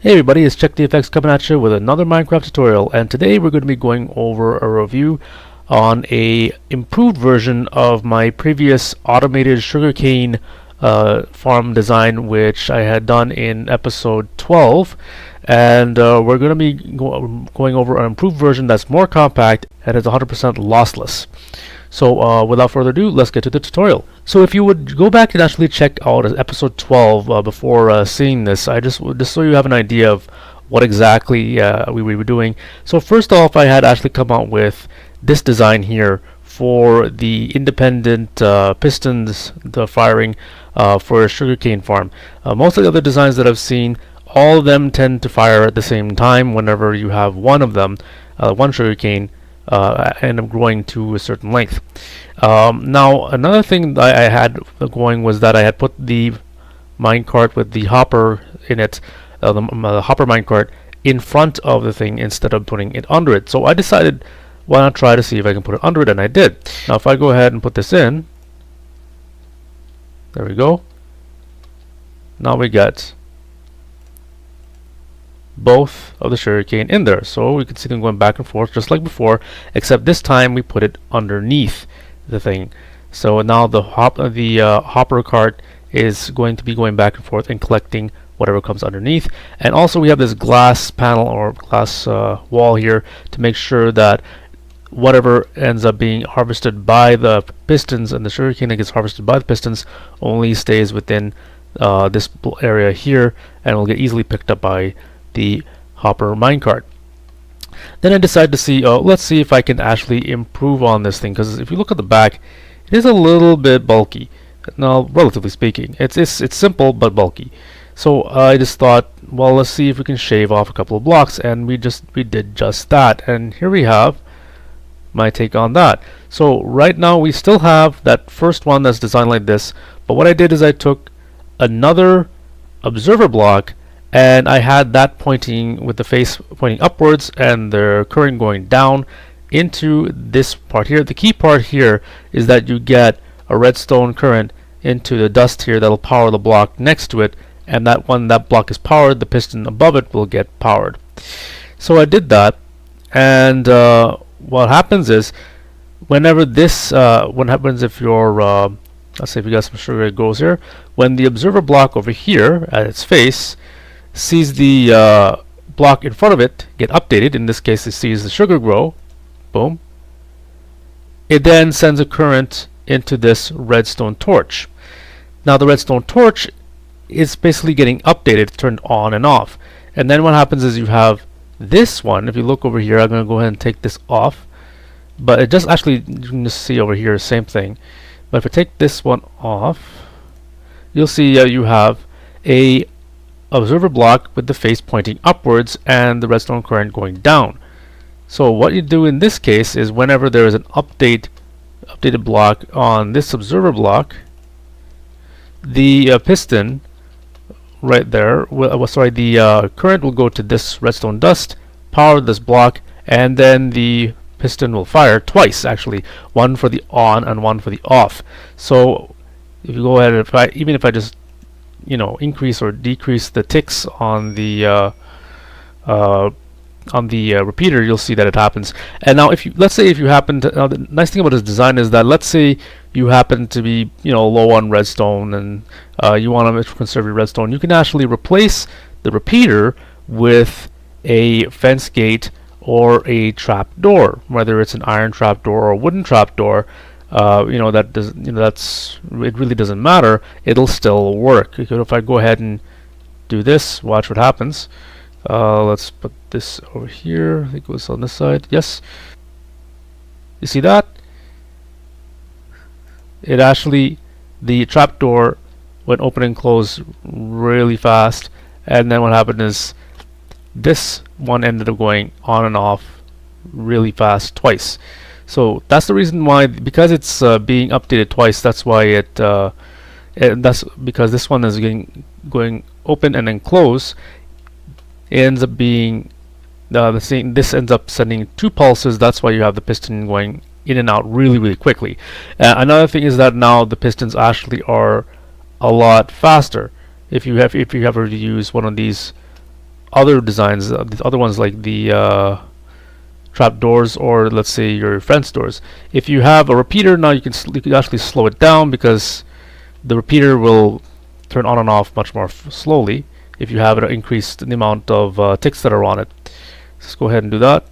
Hey everybody, it's CheckTheEffects coming at you with another Minecraft tutorial, and today we're going to be going over a review on a improved version of my previous automated sugarcane farm design, which I had done in episode 12, and we're going to be going over an improved version that's more compact and is 100% lossless. So without further ado, let's get to the tutorial. So if you would go back and actually check out episode 12 before seeing this, just so you have an idea of what exactly we were doing. So first off, I had actually come out with this design here for the independent pistons, the firing for a sugarcane farm. Most of the other designs that I've seen, all of them tend to fire at the same time whenever you have one of them, one sugarcane, end up growing to a certain length. Now another thing that I had going was that I had put the minecart with the hopper in it, the hopper minecart in front of the thing instead of putting it under it. So I decided, why not try to see if I can put it under it, and I did. Now if I go ahead and put this in, there we go. Now we got both of the sugarcane in there, so we can see them going back and forth just like before, except this time we put it underneath the thing. So now the hopper cart is going to be going back and forth and collecting whatever comes underneath. And also we have this glass panel or glass wall here to make sure that whatever ends up being harvested by the pistons and the sugarcane that gets harvested by the pistons only stays within this area here and will get easily picked up by the hopper minecart. Then I decided to see, let's see if I can actually improve on this thing, because if you look at the back, it is a little bit bulky. Now, relatively speaking, it's simple but bulky. So I just thought, well, let's see if we can shave off a couple of blocks, and we did just that. And here we have my take on that. So right now we still have that first one that's designed like this, but what I did is I took another observer block and I had that pointing with the face pointing upwards and the current going down into this part here. The key part here is that you get a redstone current into the dust here that'll power the block next to it, and that when that block is powered, the piston above it will get powered. So I did that, and what happens is whenever this what happens if you're let's say if you got some sugar, it goes here. When the observer block over here at its face sees the block in front of it get updated, in this case it sees the sugar grow, boom, it then sends a current into this redstone torch. Now the redstone torch is basically getting updated, turned on and off, and then what happens is you have this one. If you look over here, I'm going to go ahead and take this off, but it just actually, you can just see over here, same thing. But if I take this one off, you'll see you have a observer block with the face pointing upwards and the redstone current going down. So what you do in this case is whenever there is an updated block on this observer block, the piston right there the current will go to this redstone dust, power this block, and then the piston will fire twice, actually, one for the on and one for the off. So if you go ahead, even if I just increase or decrease the ticks on the repeater, you'll see that it happens. And now let's say if you happen to, now the nice thing about this design is that, let's say you happen to be low on redstone and you want to conserve your redstone, you can actually replace the repeater with a fence gate or a trap door, whether it's an iron trap door or a wooden trap door. It really doesn't matter, it'll still work. If I go ahead and do this, watch what happens. Let's put this over here. I think it was on this side. Yes, you see that? It actually, the trapdoor went open and close really fast, and then what happened is this one ended up going on and off really fast twice. So that's the reason why, because it's being updated twice, that's why that's because this one is going open and then close. It ends up being this ends up sending two pulses. That's why you have the piston going in and out really quickly. Another thing is that now the pistons actually are a lot faster. If you ever use one of these other designs, the other ones like the trap doors, or let's say your fence doors. If you have a repeater, now you can actually slow it down, because the repeater will turn on and off much more slowly if you have it increased the amount of ticks that are on it. Let's go ahead and do that.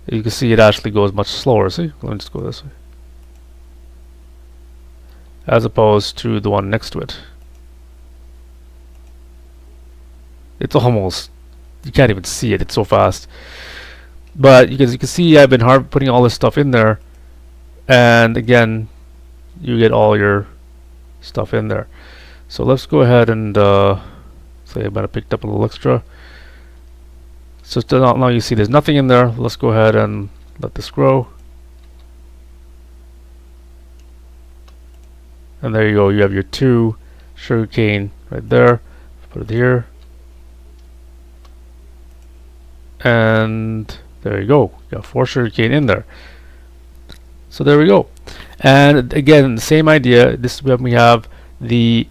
You can see it actually goes much slower. See, let me just go this way, as opposed to the one next to it. It's almost, you can't even see it, it's so fast. But you can see I've been putting all this stuff in there, and again you get all your stuff in there. So let's go ahead and say I might have picked up a little extra. So now you see there's nothing in there. Let's go ahead and let this grow. And there you go, you have your 2 sugarcane right there. Put it here. And there you go, you got 4 sugarcane in there. So there we go. And again, the same idea. This when we have the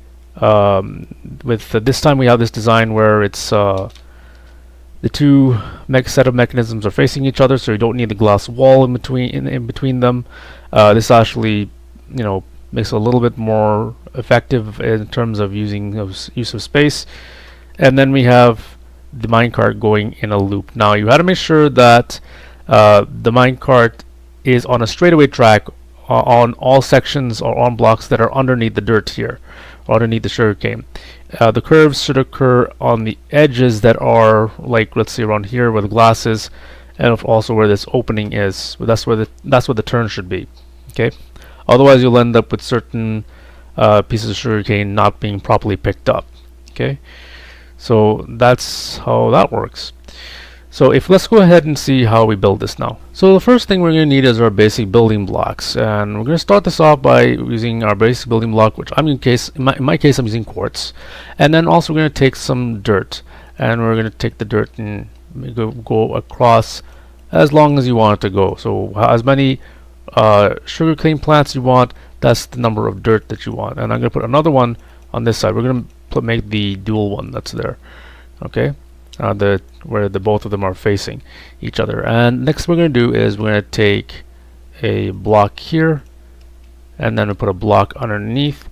this time we have this design where it's the 2 set of mechanisms are facing each other, so you don't need the glass wall in between them. This actually, you know, makes it a little bit more effective in terms of use of space. And then we have the minecart going in a loop. Now you have to make sure that the minecart is on a straightaway track on all sections or on blocks that are underneath the dirt here, or underneath the sugarcane. The curves should occur on the edges that are, like, let's say around here where the glass is, and also where this opening is. That's where the turn should be. Okay. Otherwise, you'll end up with certain pieces of sugarcane not being properly picked up. Okay. So that's how that works. So let's go ahead and see how we build this now. So the first thing we're going to need is our basic building blocks, and we're going to start this off by using our basic building block, which in my case I'm using quartz. And then also we're going to take some dirt, and we're going to take the dirt and go across as long as you want it to go. So as many sugarcane plants you want, that's the number of dirt that you want. And I'm going to put another one on this side. We're going to make the dual one that's there. Okay. Where the both of them are facing each other. And next we're going to do is we're going to take a block here, and then we put a block underneath,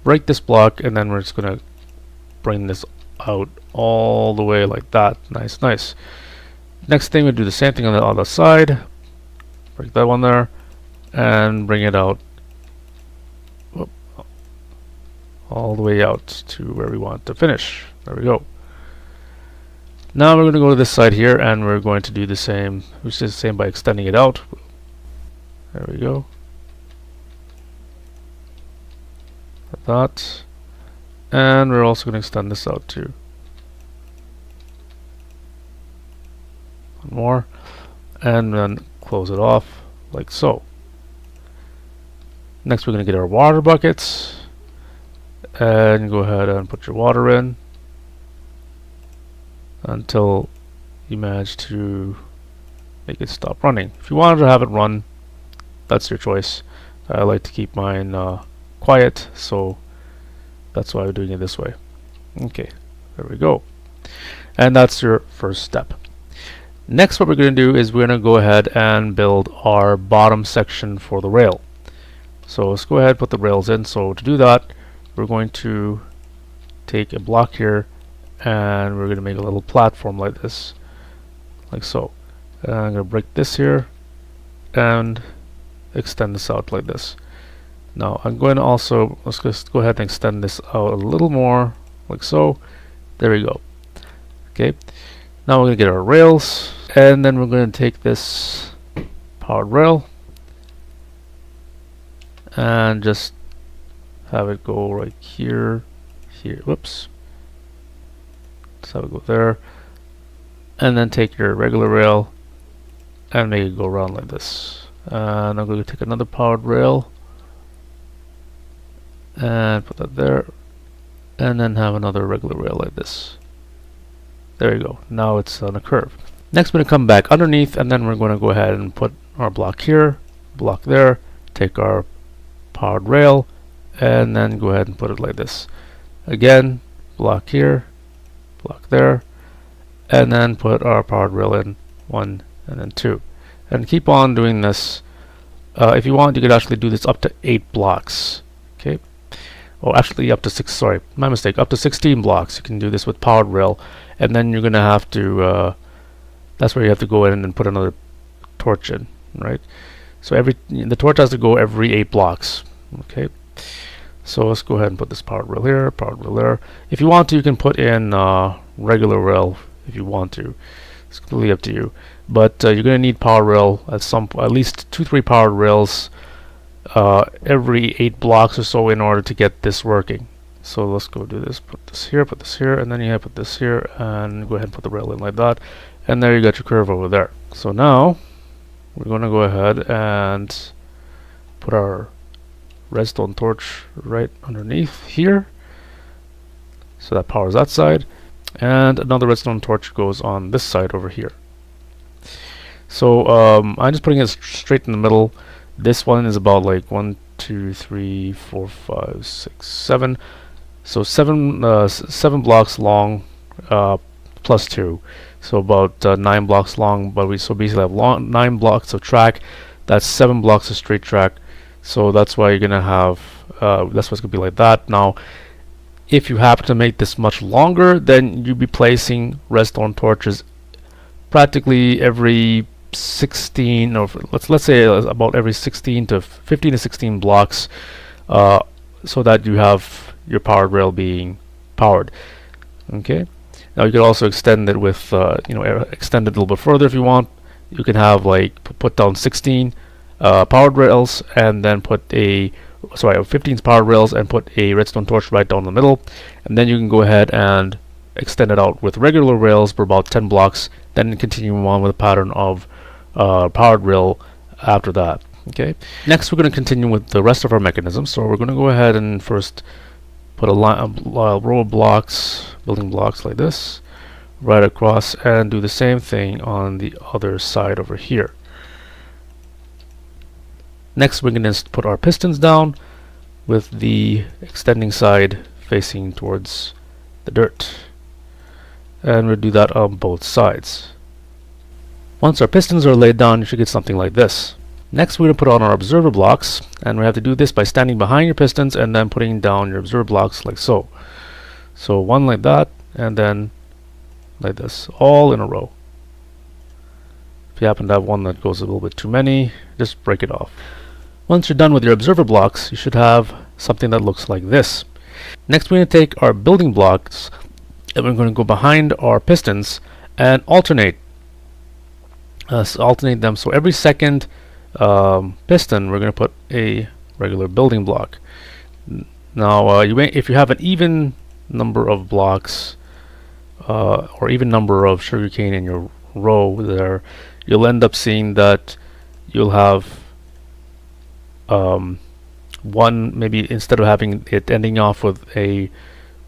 break this block, and then we're just going to bring this out all the way like that. Nice, nice. Next thing, we do the same thing on the other side. Break that one there, and bring it out all the way out to where we want to finish. There we go. Now we're going to go to this side here, and we're going to do the same, which is the same by extending it out. There we go. Like that. And we're also going to extend this out too. One more. And then close it off like so. Next we're going to get our water buckets. And go ahead and put your water in until you manage to make it stop running. If you wanted to have it run, that's your choice. I like to keep mine quiet, so that's why I'm doing it this way. Okay, there we go. And that's your first step. Next, what we're going to do is we're going to go ahead and build our bottom section for the rail. So let's go ahead and put the rails in. So to do that, we're going to take a block here, and we're going to make a little platform like this, like so. And I'm going to break this here and extend this out like this. Now I'm going to also, let's just go ahead and extend this out a little more, like so. There we go. Okay, now we're going to get our rails, and then we're going to take this powered rail and just have it go right here, whoops. Let's have it go there, and then take your regular rail and make it go around like this. And I'm going to take another powered rail and put that there, and then have another regular rail like this. There you go. Now it's on a curve. Next we're going to come back underneath, and then we're going to go ahead and put our block here, block there, take our powered rail, and then go ahead and put it like this. Again, block here, block there, and then put our powered rail in 1 and then 2, and keep on doing this. If you want, you could actually do this up to 8 blocks. Okay, or actually up to 6. Sorry, my mistake. Up to 16 blocks. You can do this with powered rail, and then you're gonna have to. That's where you have to go in and put another torch in, right? So the torch has to go every 8 blocks. Okay, so let's go ahead and put this powered rail here, powered rail there. If you want to, you can put in regular rail if you want to. It's completely up to you. But you're going to need power rail at least 2-3 powered rails every 8 blocks or so in order to get this working. So let's go do this. Put this here, and then you have to put this here, and go ahead and put the rail in like that. And there you got your curve over there. So now we're going to go ahead and put our redstone torch right underneath here, so that powers that side, and another redstone torch goes on this side over here. So I'm just putting it straight in the middle. This one is about like 1, 2, 3, 4, 5, 6, 7. So 7 blocks long, plus 2. So about 9 blocks long. But we basically have 9 blocks of track. That's 7 blocks of straight track. So that's why you're gonna have. That's what's gonna be like that. Now, if you happen to make this much longer, then you'll be placing redstone torches practically every 16, or let's say about every 15 to 16 blocks, so that you have your powered rail being powered. Okay. Now you could also extend it with extend it a little bit further if you want. You can have like put down 16 powered rails, and then put 15 powered rails and put a redstone torch right down the middle, and then you can go ahead and extend it out with regular rails for about 10 blocks, then continue on with a pattern of powered rail after that. Okay. Next, we're going to continue with the rest of our mechanism. So we're going to go ahead and first put a row of blocks, building blocks like this, right across, and do the same thing on the other side over here. Next, we're going to put our pistons down with the extending side facing towards the dirt, and we'll do that on both sides. Once our pistons are laid down, you should get something like this. Next, we're going to put on our observer blocks, and we have to do this by standing behind your pistons and then putting down your observer blocks like so. So one like that, and then like this, all in a row. If you happen to have one that goes a little bit too many, just break it off. Once you're done with your observer blocks, you should have something that looks like this. Next, we're going to take our building blocks, and we're going to go behind our pistons and alternate them. So every second piston, we're going to put a regular building block. Now, if you have an even number of blocks or even number of sugarcane in your row there, you'll end up seeing that you'll have one, maybe instead of having it ending off with a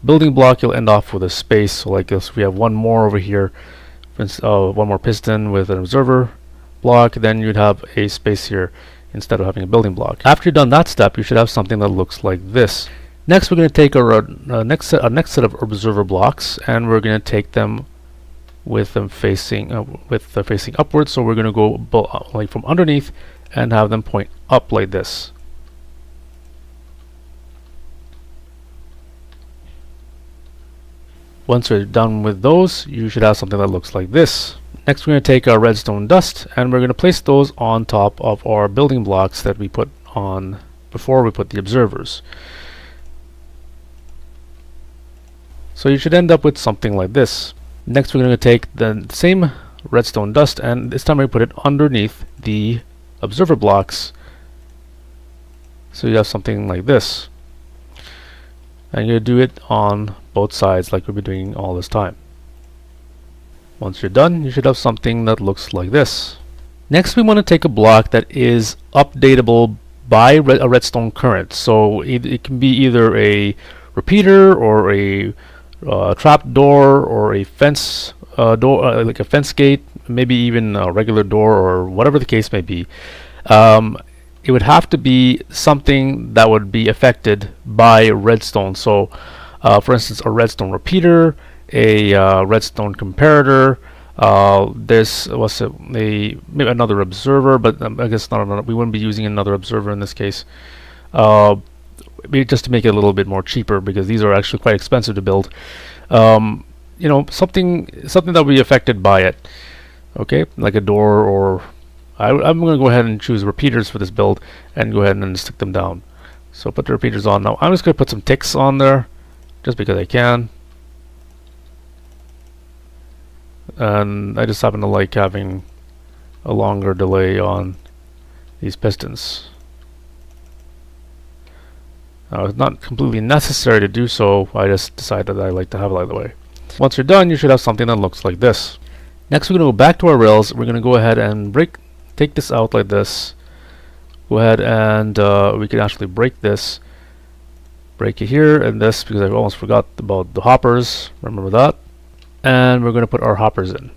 building block, you'll end off with a space. So like this, we have one more over here, one more piston with an observer block, then you'd have a space here instead of having a building block. After you've done that step, you should have something that looks like this. Next, we're going to take our next set of observer blocks, and we're going to take them with them facing upwards. So we're going to go like from underneath and have them point up like this. Once we're done with those, you should have something that looks like this. Next, we're going to take our redstone dust, and we're going to place those on top of our building blocks that we put on before we put the observers. So you should end up with something like this. Next, we're going to take the same redstone dust, and this time we put it underneath the observer blocks, so you have something like this. And you do it on both sides like we've been doing all this time. Once you're done, you should have something that looks like this. Next, we want to take a block that is updatable by a redstone current. So it can be either a repeater or a trap door or a fence door, like a fence gate, maybe even a regular door, or whatever the case may be. It would have to be something that would be affected by redstone. So for instance, a redstone repeater, a redstone comparator. This was maybe another observer, but I guess not another. We wouldn't be using another observer in this case. Just to make it a little bit more cheaper, because these are actually quite expensive to build. You know, something that will be affected by it. Okay, like a door, or I'm going to go ahead and choose repeaters for this build and go ahead and stick them down. So put the repeaters on. Now I'm just going to put some ticks on there just because I can. And I just happen to like having a longer delay on these pistons. Now, it's not completely necessary to do so. I just decided that I like to have it that way. Once you're done, you should have something that looks like this. Next, we're going to go back to our rails. We're going to go ahead and take this out like this. Go ahead and we can actually break this. Break it here and this, because I almost forgot about the hoppers. Remember that. And we're going to put our hoppers in.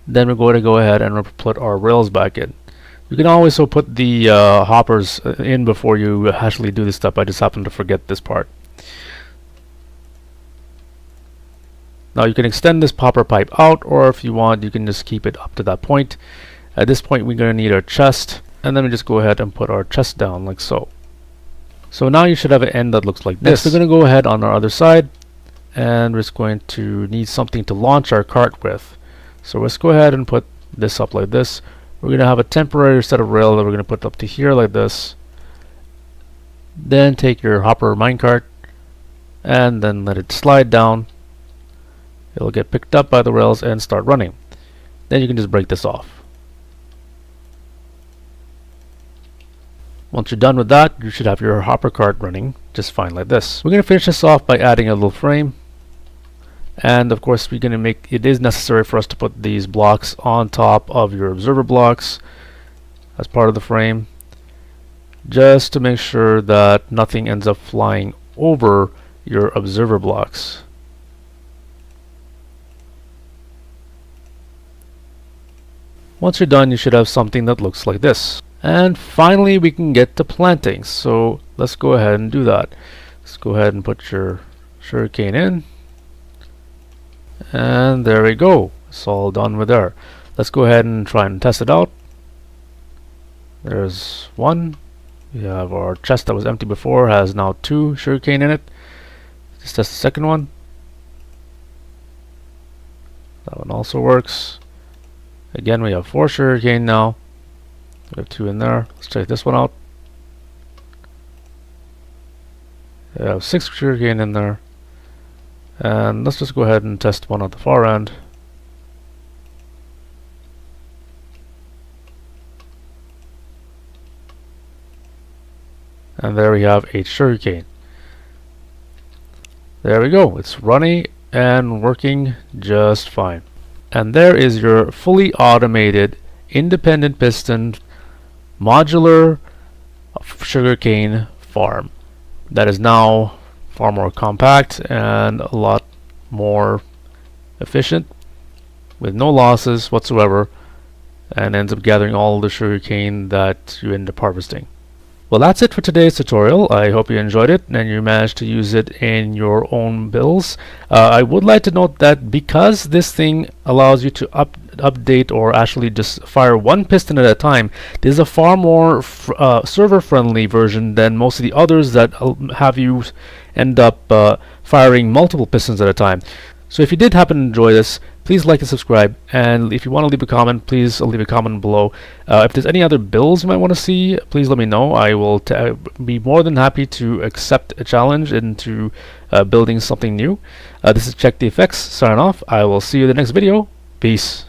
Then we're going to go ahead and put our rails back in. You can always also put the hoppers in before you actually do this step. I just happened to forget this part. Now you can extend this hopper pipe out, or if you want, you can just keep it up to that point. At this point, we're going to need our chest, and then we just go ahead and put our chest down like so. So now you should have an end that looks like this. Next, we're going to go ahead on our other side, and we're just going to need something to launch our cart with. So let's go ahead and put this up like this. We're going to have a temporary set of rail that we're going to put up to here like this. Then take your hopper minecart and then let it slide down. It'll get picked up by the rails and start running. Then you can just break this off. Once you're done with that, you should have your hopper cart running just fine like this. We're going to finish this off by adding a little frame. And of course, we're going to make it is necessary for us to put these blocks on top of your observer blocks as part of the frame, just to make sure that nothing ends up flying over your observer blocks. Once you're done, you should have something that looks like this. And finally, we can get to planting. So let's go ahead and do that. Let's go ahead and put your sugarcane in. And there we go. It's all done with there. Let's go ahead and try and test it out. There's one. We have our chest that was empty before, has now 2 sugarcane in it. Let's test the second one. That one also works. Again, we have 4 sugarcane now. We have 2 in there. Let's check this one out. We have 6 sugarcane in there. And let's just go ahead and test one at the far end. And there we have 8 sugarcane. There we go. It's running and working just fine. And there is your fully automated, independent piston, modular sugarcane farm that is now far more compact and a lot more efficient with no losses whatsoever, and ends up gathering all the sugarcane that you end up harvesting. Well, that's it for today's tutorial. I hope you enjoyed it and you managed to use it in your own builds. I would like to note that because this thing allows you to update or actually just fire one piston at a time, this is a far more server-friendly version than most of the others that have you end up firing multiple pistons at a time. So if you did happen to enjoy this, please like and subscribe, and if you want to leave a comment, please leave a comment below. If there's any other builds you might want to see, please let me know. I will be more than happy to accept a challenge into building something new. This is Check the Effects, signing off. I will see you in the next video. Peace.